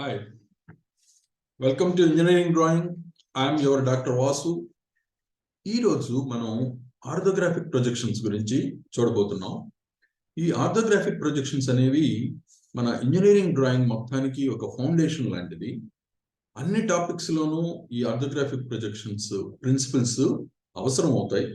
Hi, welcome to Engineering Drawing. I am your Dr. Vasu. ఈ రోజు మనం orthographic projections గురించి చూడబోతున్నాం. ఈ ఆర్థోగ్రాఫిక్ ప్రొజెక్షన్స్ అనేవి మన ఇంజనీరింగ్ డ్రాయింగ్ మొత్తానికి ఒక ఫౌండేషన్ లాంటిది. అన్ని టాపిక్స్ లోనూ ఈ ఆర్థోగ్రాఫిక్ ప్రొజెక్షన్స్ ప్రిన్సిపల్స్ అవసరం అవుతాయి.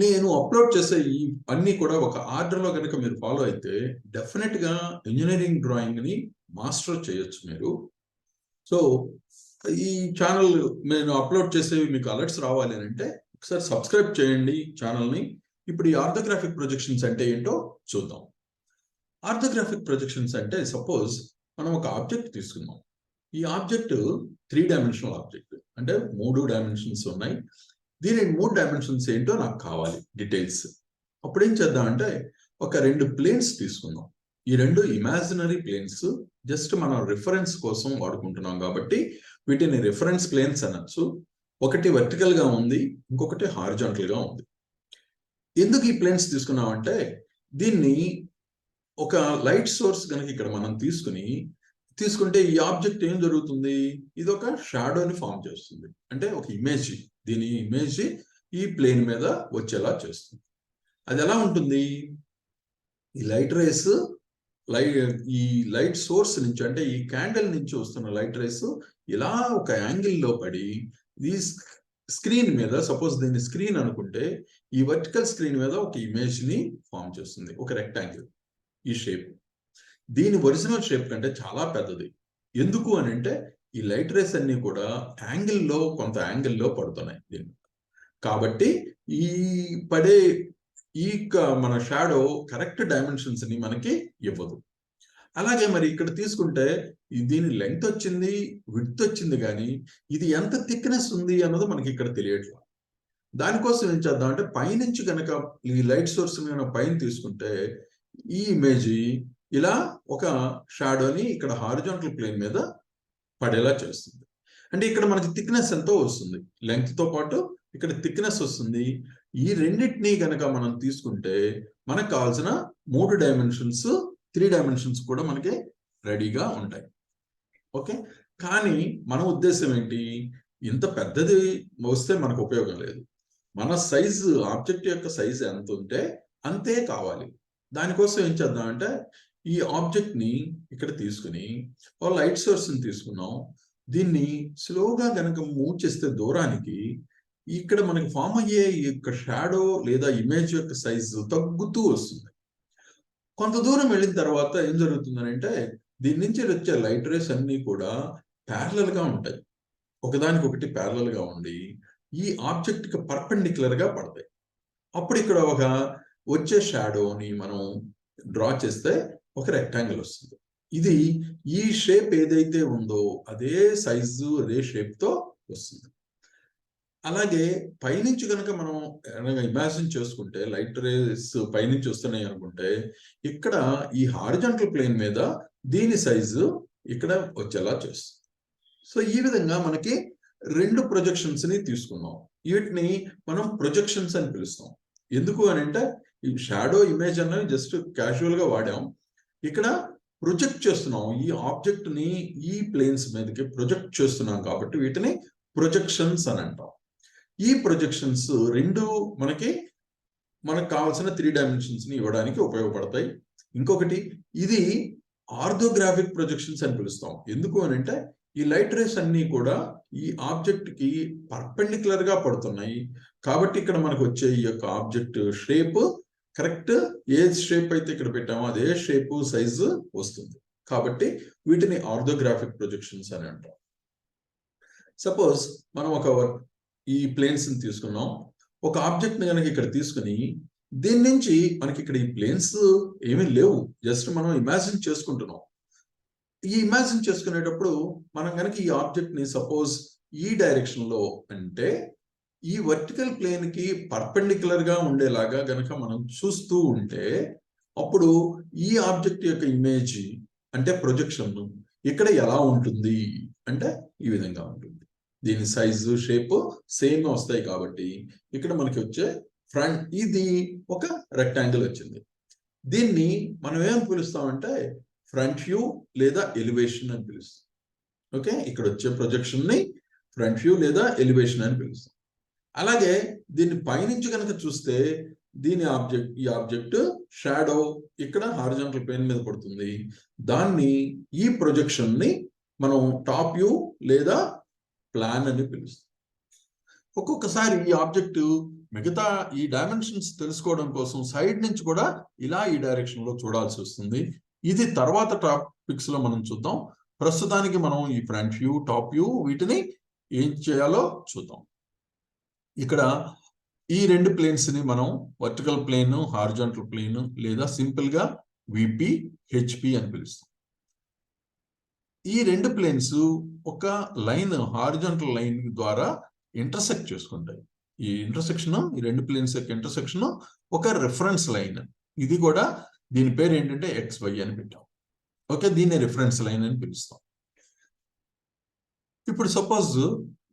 నేను అప్లోడ్ చేసే ఈ అన్ని కూడా ఒక ఆర్డర్లో కనుక మీరు ఫాలో అయితే డెఫినెట్ గా ఇంజనీరింగ్ డ్రాయింగ్ ని మాస్టర్ చేయొచ్చు మీరు. సో ఈ ఛానల్ నేను అప్లోడ్ చేసేవి మీకు అలర్ట్స్ రావాలి అని అంటే ఒకసారి సబ్స్క్రైబ్ చేయండి ఛానల్ని. ఇప్పుడు ఈ ఆర్థోగ్రాఫిక్ ప్రొజెక్షన్స్ అంటే ఏంటో చూద్దాం. ఆర్థోగ్రాఫిక్ ప్రొజెక్షన్స్ అంటే సపోజ్ మనం ఒక ఆబ్జెక్ట్ తీసుకుందాం. ఈ ఆబ్జెక్ట్ 3 డైమెన్షనల్ ఆబ్జెక్ట్, అంటే 3 డైమెన్షన్స్ ఉన్నాయి. దీని 3 డైమెన్షన్స్ ఏంటో నాకు కావాలి డీటెయిల్స్. అప్పుడు ఏం చేద్దాం అంటే ఒక 2 ప్లేన్స్ తీసుకుందాం. ఈ 2 ఇమాజినరీ ప్లేన్స్, జస్ట్ మనం రిఫరెన్స్ కోసం వాడుకుంటున్నాం కాబట్టి వీటిని రిఫరెన్స్ ప్లేన్స్ అనొచ్చు. ఒకటి వర్టికల్ గా ఉంది, ఇంకొకటి హారిజాంటల్ గా ఉంది. ఎందుకు ఈ ప్లేన్స్ తీసుకున్నామంటే దీన్ని ఒక లైట్ సోర్స్ కనుక ఇక్కడ మనం తీసుకుంటే ఈ ఆబ్జెక్ట్ ఏం జరుగుతుంది, ఇది ఒక షాడోని ఫామ్ చేస్తుంది. అంటే ఒక ఇమేజ్, దీని ఇమేజ్ ఈ ప్లేన్ మీద వచ్చేలా చేస్తుంది. అది ఎలా ఉంటుంది, ఈ లైట్ రేస్ ఈ లైట్ సోర్స్ నుంచి, అంటే ఈ క్యాండిల్ నుంచి వస్తున్న లైట్ రేస్ ఇలా ఒక యాంగిల్లో పడి ఈ స్క్రీన్ మీద, సపోజ్ దీన్ని స్క్రీన్ అనుకుంటే, ఈ వర్టికల్ స్క్రీన్ మీద ఒక ఇమేజ్ ని ఫామ్ చేస్తుంది, ఒక రెక్టాంగిల్. ఈ షేప్ దీని ఒరిజినల్ షేప్ కంటే చాలా పెద్దది. ఎందుకు అని అంటే ఈ లైట్ రేస్ అన్ని కూడా కొంత యాంగిల్లో పడుతున్నాయి దీన్ని. కాబట్టి ఈ పడే ఈ మన షాడో కరెక్ట్ డైమెన్షన్స్ ని మనకి ఇవ్వదు. అలాగే మరి ఇక్కడ తీసుకుంటే దీని లెంగ్త్ వచ్చింది, విడ్త్ వచ్చింది, కానీ ఇది ఎంత థిక్నెస్ ఉంది అన్నది మనకి ఇక్కడ తెలియట్లేదు. దానికోసం ఏం చేద్దాం అంటే పైనుంచి కనుక ఈ లైట్ సోర్స్ పైన తీసుకుంటే ఈ ఇమేజ్ ఇలా ఒక షాడోని ఇక్కడ హారిజాంటల్ ప్లేన్ మీద పడేలా చేస్తుంది. అంటే ఇక్కడ మనకి థిక్నెస్ ఎంతో వస్తుంది, లెంగ్త్ తో పాటు ఇక్కడ థిక్నెస్ వస్తుంది. ఈ రెండింటినీ కనుక మనం తీసుకుంటే మనకు కావాల్సిన 3 డైమెన్షన్స్, 3 డైమెన్షన్స్ కూడా మనకి రెడీగా ఉంటాయి. ఓకే, కానీ మన ఉద్దేశం ఏంటి, ఇంత పెద్దది వస్తే మనకు ఉపయోగం లేదు. మన సైజు, ఆబ్జెక్ట్ యొక్క సైజు ఎంత ఉంటే అంతే కావాలి. దానికోసం ఏం చేద్దాం అంటే ఈ ఆబ్జెక్ట్ ని ఇక్కడ తీసుకుని ఒక లైట్ సోర్స్ ని తీసుకున్నాం. దీన్ని స్లోగా కనుక మూవ్ చేస్తే దూరానికి ఇక్కడ మనకి ఫామ్ అయ్యే ఈ యొక్క షాడో లేదా ఇమేజ్ యొక్క సైజు తగ్గుతూ వస్తుంది. కొంత దూరం వెళ్ళిన తర్వాత ఏం జరుగుతుందని అంటే దీని నుంచి వచ్చే లైట్ రేస్ అన్ని కూడా ప్యారలల్ గా ఉంటాయి, ఒకదానికొకటి ప్యారలల్ గా ఉండి ఈ ఆబ్జెక్ట్ కి పర్పెండిక్యులర్ గా పడతాయి. అప్పుడు ఇక్కడ ఒక వచ్చే షాడోని మనం డ్రా చేస్తే ఒక రెక్టాంగిల్ వస్తుంది. ఇది ఈ షేప్ ఏదైతే ఉందో అదే సైజు, అదే షేప్ తో వస్తుంది. అలాగే పైనుంచి కనుక మనం ఇమాజిన్ చేసుకుంటే లైట్ రేస్ పైనుంచి వస్తున్నాయి అనుకుంటే ఇక్కడ ఈ హారిజాంటల్ ప్లేన్ మీద దీని సైజు ఇక్కడ వచ్చేలా చేస్తుంది. సో ఈ విధంగా మనకి 2 ప్రొజెక్షన్స్ ని తీసుకున్నాం. వీటిని మనం ప్రొజెక్షన్స్ అని పిలుస్తాం. ఎందుకు అని అంటే ఈ షాడో ఇమేజ్ అన్నవి జస్ట్ క్యాజువల్ గా వాడాం. ఇక్కడ ప్రొజెక్ట్ చేస్తున్నాం, ఈ ఆబ్జెక్ట్ ని ఈ ప్లేన్స్ మీదకి ప్రొజెక్ట్ చేస్తున్నాం కాబట్టి వీటిని ప్రొజెక్షన్స్ అని అంటాం. ఈ ప్రొజెక్షన్స్ 2 మనకు కావాల్సిన 3 డైమెన్షన్స్ ని ఇవ్వడానికి ఉపయోగపడతాయి. ఇంకొకటి, ఇది ఆర్థోగ్రాఫిక్ ప్రొజెక్షన్స్ అని పిలుస్తాం. ఎందుకు అని అంటే ఈ లైట్ రేస్ అన్ని కూడా ఈ ఆబ్జెక్ట్ కి పర్పెండిక్యులర్ గా పడుతున్నాయి కాబట్టి ఇక్కడ మనకు వచ్చే ఈ యొక్క ఆబ్జెక్ట్ షేప్ కరెక్ట్ ఏ షేప్ అయితే ఇక్కడ పెట్టామో అదే షేప్ సైజు వస్తుంది. కాబట్టి వీటిని ఆర్థోగ్రాఫిక్ ప్రొజెక్షన్స్ అని అంటాం. సపోజ్ మనం ఈ ప్లేన్స్ ని తీసుకున్నాం, ఒక ఆబ్జెక్ట్ ని కనుక ఇక్కడ తీసుకుని దీని నుంచి మనకి ఇక్కడ ఈ ప్లేన్స్ ఏమీ లేవు, జస్ట్ మనం ఇమాజిన్ చేసుకుంటున్నాం. ఈ ఇమాజిన్ చేసుకునేటప్పుడు మనం కనుక ఈ ఆబ్జెక్ట్ ని సపోజ్ ఈ డైరెక్షన్ లో, అంటే ఈ వర్టికల్ ప్లేన్ కి పర్పెండిక్యులర్ గా ఉండేలాగా గనక మనం చూస్తూ ఉంటే అప్పుడు ఈ ఆబ్జెక్ట్ యొక్క ఇమేజ్ అంటే ప్రొజెక్షన్ ఇక్కడ ఎలా ఉంటుంది అంటే ఈ విధంగా ఉంటుంది. దీని సైజు, షేప్ సేమ్ వస్తాయి కాబట్టి ఇక్కడ మనకి వచ్చే ఫ్రంట్ ఇది ఒక రెక్టాంగిల్ వచ్చింది. దీన్ని మనం ఏమని పిలుస్తామంటే ఫ్రంట్ వ్యూ లేదా ఎలివేషన్ అని పిలుస్తాం. ఓకే, ఇక్కడ వచ్చే ప్రొజెక్షన్ ని ఫ్రంట్ వ్యూ లేదా ఎలివేషన్ అని పిలుస్తాం. అలాగే దీన్ని పైనుంచి కనుక చూస్తే ఈ ఆబ్జెక్ట్ షాడో ఇక్కడ హారిజాంటల్ ప్లేన్ మీద పడుతుంది. దాన్ని ఈ ప్రొజెక్షన్ ని మనం టాప్ వ్యూ లేదా ప్లాన్ అని పిలుస్తాం. ఒక్కొక్కసారి ఈ ఆబ్జెక్ట్ మిగతా ఈ డైమెన్షన్స్ తెలుసుకోవడం కోసం సైడ్ నుంచి కూడా ఇలా ఈ డైరెక్షన్ లో చూడాల్సి వస్తుంది. ఇది తర్వాత టాపిక్స్ లో మనం చూద్దాం. ప్రస్తుతానికి మనం ఈ ఫ్రంట్ వ్యూ, టాప్ వ్యూ వీటిని ఏం చేయాలో చూద్దాం. ఇక్కడ ఈ రెండు ప్లేన్స్ ని మనం వర్టికల్ ప్లేన్, హారిజాంటల్ ప్లేన్ లేదా సింపుల్ గా విపి, హెచ్పి అని పిలుస్తాం. ఈ రెండు ప్లేన్స్ ఒక లైన్, హారిజాంటల్ లైన్ ద్వారా ఇంటర్సెక్ట్ చేసుకుంటాయి. ఈ రెండు ప్లేన్స్ యొక్క ఇంటర్సెక్షన్ ఒక రిఫరెన్స్ లైన్. ఇది కూడా దీని పేరు ఏంటంటే XY అని పెట్టాం. ఓకే, దీన్ని రిఫరెన్స్ లైన్ అని పిలుస్తాం. ఇప్పుడు సపోజ్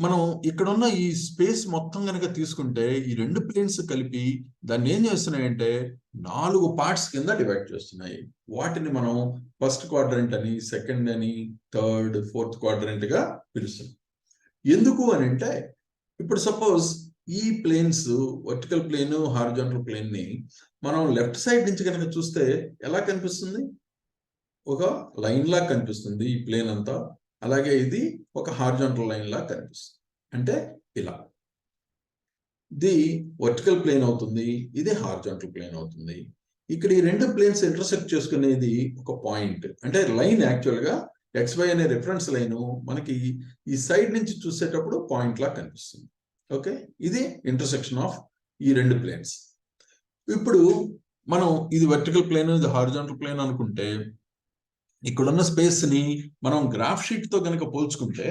మనం ఇక్కడ ఉన్న ఈ స్పేస్ మొత్తం కనుక తీసుకుంటే ఈ రెండు ప్లేన్స్ కలిపి దాన్ని ఏం చేస్తున్నాయంటే 4 పార్ట్స్ కింద డివైడ్ చేస్తున్నాయి. వాటిని మనం ఫస్ట్ క్వాడ్రంట్ అని, సెకండ్ అని, థర్డ్, ఫోర్త్ క్వాడ్రంట్ గా పిలుస్తున్నాం. ఎందుకు అని అంటే ఇప్పుడు సపోజ్ ఈ planes vertical plane, horizontal plane ని మనం లెఫ్ట్ సైడ్ నుంచి కనుక చూస్తే ఎలా కనిపిస్తుంది? ఒక లైన్ లా కనిపిస్తుంది ఈ ప్లేన్ అంతా. అలాగే ఇది ఒక హారిజాంటల్ లైన్ లా కనిపిస్తుంది. అంటే ఇలా ఇది వర్టికల్ ప్లేన్ అవుతుంది, ఇది హారిజాంటల్ ప్లేన్ అవుతుంది. ఇక్కడ ఈ రెండు ప్లేన్స్ ఇంటర్సెక్ట్ చేసుకునేది ఒక పాయింట్. అంటే లైన్ యాక్చువల్ గా XY అనే రిఫరెన్స్ లైన్ మనకి ఈ సైడ్ నుంచి చూసేటప్పుడు పాయింట్ లా కనిపిస్తుంది. ఓకే, ఇది ఇంటర్సెక్షన్ ఆఫ్ ఈ రెండు ప్లేన్స్. ఇప్పుడు మనం ఇది వర్టికల్ ప్లేన్, ఇది హారిజాంటల్ ప్లేన్ అనుకుంటే ఇక్కడున్న స్పేస్ ని మనం గ్రాఫ్ షీట్ తో కనుక పోల్చుకుంటే,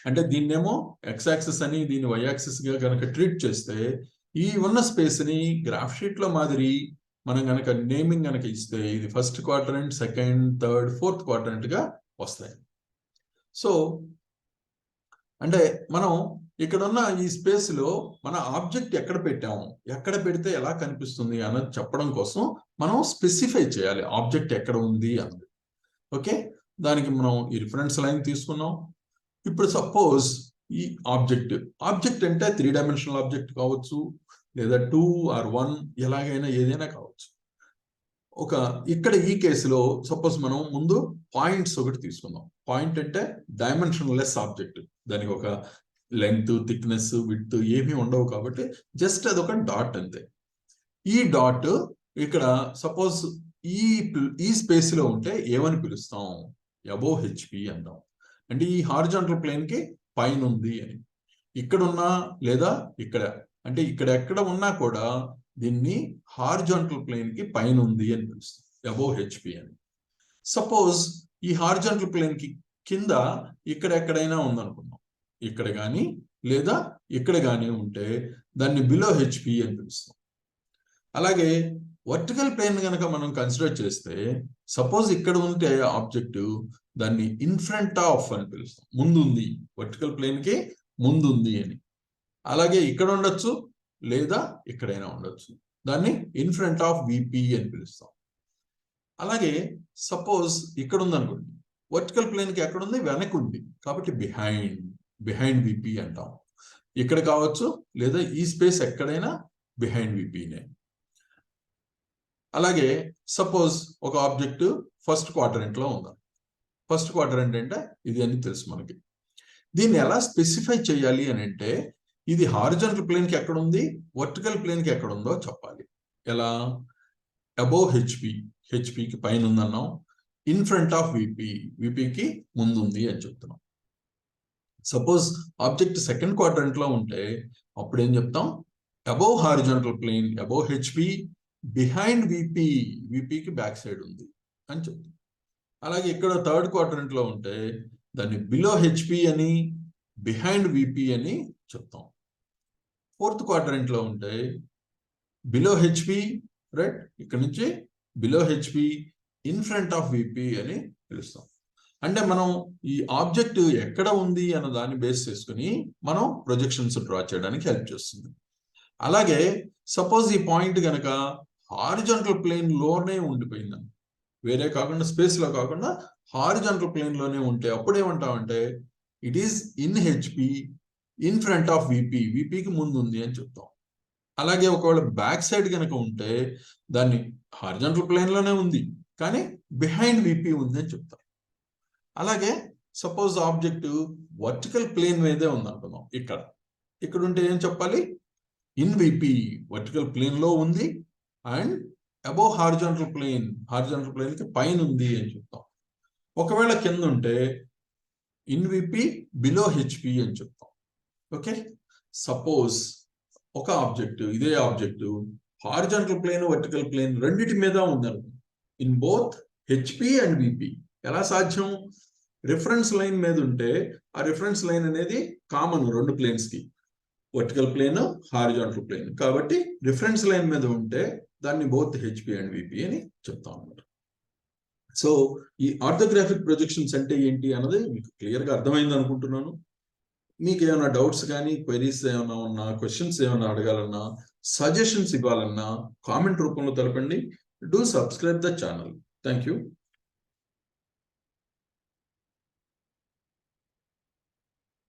అంటే దీన్నేమో X యాక్సిస్ అని, దీన్ని Y యాక్సిస్ గా కనుక ట్రీట్ చేస్తే ఈ ఉన్న స్పేస్ ని గ్రాఫ్ షీట్ లో మాదిరి మనం కనుక నేమింగ్ కనుక ఇస్తే ఇది first quadrant, second, third, fourth quadrant గా వస్తాయి. సో అంటే మనం ఇక్కడ ఉన్న ఈ స్పేస్ లో మన ఆబ్జెక్ట్ ఎక్కడ పెట్టాము, ఎక్కడ పెడితే ఎలా కనిపిస్తుంది అన్నది చెప్పడం కోసం మనం స్పెసిఫై చేయాలి ఆబ్జెక్ట్ ఎక్కడ ఉంది అన్నది. ఓకే, దానికి మనం ఈ రిఫరెన్స్ లైన్ తీసుకున్నాం. ఇప్పుడు సపోజ్ ఈ ఆబ్జెక్ట్ అంటే 3 డైమెన్షనల్ ఆబ్జెక్ట్ కావచ్చు, లేదా 2 or 1 ఎలాగైనా ఏదైనా కావచ్చు. ఇక్కడ ఈ కేసులో సపోజ్ మనం ముందు పాయింట్స్ ఒకటి తీసుకుందాం. పాయింట్ అంటే డైమెన్షన్ లెస్ ఆబ్జెక్ట్. దానికి ఒక లెంగ్త్, థిక్నెస్, విడ్త్ ఏమీ ఉండవు కాబట్టి జస్ట్ అదొక డాట్ అంతే. ఈ డాట్ ఇక్కడ సపోజ్ ఈ స్పేస్ లో ఉంటే ఏమని పిలుస్తాం? అబోవ్ హెచ్పి అంటాం. అంటే ఈ హారిజాంటల్ ప్లేన్ కి పైన ఉంది అని. ఇక్కడ ఉన్నా లేదా ఇక్కడ, అంటే ఇక్కడ ఎక్కడ ఉన్నా కూడా దీన్ని హారిజాంటల్ ప్లేన్ కి పైన ఉంది అని పిలుస్తాం, అబోవ్ హెచ్పి అని. సపోజ్ ఈ హారిజాంటల్ ప్లేన్ కి కింద ఇక్కడ ఎక్కడైనా ఉందనుకుందాం, ఇక్కడ కానీ లేదా ఇక్కడ కానీ ఉంటే దాన్ని బిలో హెచ్పి అని పిలుస్తాం. అలాగే వర్టికల్ ప్లేన్ కనుక మనం కన్సిడర్ చేస్తే సపోజ్ ఇక్కడ ఉంటే ఆబ్జెక్ట్, దాన్ని ఇన్ ఫ్రంట్ ఆఫ్ అని పిలుస్తాం. ముందుంది, వర్టికల్ ప్లేన్ కి ముందుంది అని. అలాగే ఇక్కడ ఉండొచ్చు లేదా ఎక్కడైనా ఉండొచ్చు, దాన్ని ఇన్ ఫ్రంట్ ఆఫ్ విపి అని పిలుస్తాం. అలాగే సపోజ్ ఇక్కడ ఉందనుకోండి, వర్టికల్ ప్లేన్ కి ఎక్కడ ఉంది? వెనక ఉంది కాబట్టి బిహైండ్ విపి అంటాం. ఇక్కడ కావచ్చు లేదా ఈ స్పేస్ ఎక్కడైనా బిహైండ్ విపినే. అలాగే సపోజ్ ఒక ఆబ్జెక్ట్ ఫస్ట్ క్వాడ్రంట్ లో ఉందా. ఫస్ట్ క్వాడ్రంట్ అంటే ఇది అని తెలుసు మనకి. దీన్ని ఎలా స్పెసిఫై చేయాలి అని అంటే ఇది హారిజాంటల్ ప్లేన్ కి ఎక్కడ ఉంది, వర్టికల్ ప్లేన్ కి ఎక్కడ ఉందో చెప్పాలి. ఎలా? అబోవ్ హెచ్పికి పైన ఉందన్నాం, ఇన్ ఫ్రంట్ ఆఫ్ విపికి ముందు ఉంది అని చెప్తున్నాం. సపోజ్ ఆబ్జెక్ట్ సెకండ్ క్వాడ్రంట్ లో ఉంటే అప్పుడు ఏం చెప్తాం? Above horizontal plane, above HP, behind విపికి బ్యాక్ సైడ్ ఉంది అని చెప్తాం. అలాగే ఇక్కడ థర్డ్ క్వాడ్రంట్ లో ఉంటే దాన్ని బిలో హెచ్పి అని, బిహైండ్ విపి అని చెప్తాం. ఫోర్త్ క్వాడ్రంట్ లో ఉంటే బిలో హెచ్పి, రైట్, ఇక్కడ నుంచి below HP, in front of VP అని పిలుస్తాం. అంటే మనం ఈ ఆబ్జెక్ట్ ఎక్కడ ఉంది అన్న దాన్ని బేస్ చేసుకుని మనం ప్రొజెక్షన్స్ డ్రా చేయడానికి హెల్ప్ చేస్తుంది. అలాగే సపోజ్ ఈ పాయింట్ కనుక హారిజాంటల్ ప్లేన్ లోనే ఉండిపోయిందని, వేరే కాకుండా స్పేస్లో కాకుండా హారిజాంటల్ ప్లేన్లోనే ఉంటే అప్పుడు ఏమంటామంటే it is in HP in front of VP, విపికి ముందు ఉంది అని చెప్తాం. అలాగే ఒకవేళ బ్యాక్ సైడ్ కనుక ఉంటే దాన్ని హారిజాంటల్ ప్లేన్లోనే ఉంది కానీ బిహైండ్ విపి ఉంది అని చెప్తాం. అలాగే సపోజ్ ఆబ్జెక్ట్ వర్టికల్ ప్లేన్ మీదే ఉంది అనుకుందాం. ఇక్కడ ఉంటే ఏం చెప్పాలి? ఇన్ విపి, వర్టికల్ ప్లేన్లో ఉంది, అండ్ అబోవ్ హారిజాంటల్ ప్లేన్కి పైన ఉంది అని చెప్తాం. ఒకవేళ కింద ఉంటే ఇన్ విపి బిలో హెచ్పి అని చెప్తాం. ఓకే, సపోజ్ ఒక ఆబ్జెక్ట్, ఇదే object horizontal plane vertical plane రెండిటి మీద ఉందనుకో, in both HP and VP. ఎలా సాధ్యం? రిఫరెన్స్ లైన్ మీద ఉంటే ఆ రిఫరెన్స్ లైన్ అనేది కామన్ రెండు ప్లేన్స్కి, వర్టికల్ ప్లేన్ హారిజాంటల్ ప్లేన్. కాబట్టి రిఫరెన్స్ లైన్ మీద ఉంటే దాన్ని బోత్ హెచ్పి అండ్ విపి అని చెప్తాం అన్నమాట. సో ఈ ఆర్థోగ్రాఫిక్ ప్రొజెక్షన్స్ అంటే ఏంటి అన్నది మీకు క్లియర్గా అర్థమైంది అనుకుంటున్నాను. మీకు ఏమైనా డౌట్స్ కానీ క్వైరీస్ ఏమైనా ఉన్నా, క్వశ్చన్స్ ఏమైనా అడగాలన్నా, సజెషన్స్ ఇవ్వాలన్నా కామెంట్ రూపంలో తెలపండి. Do subscribe the channel. Thank you.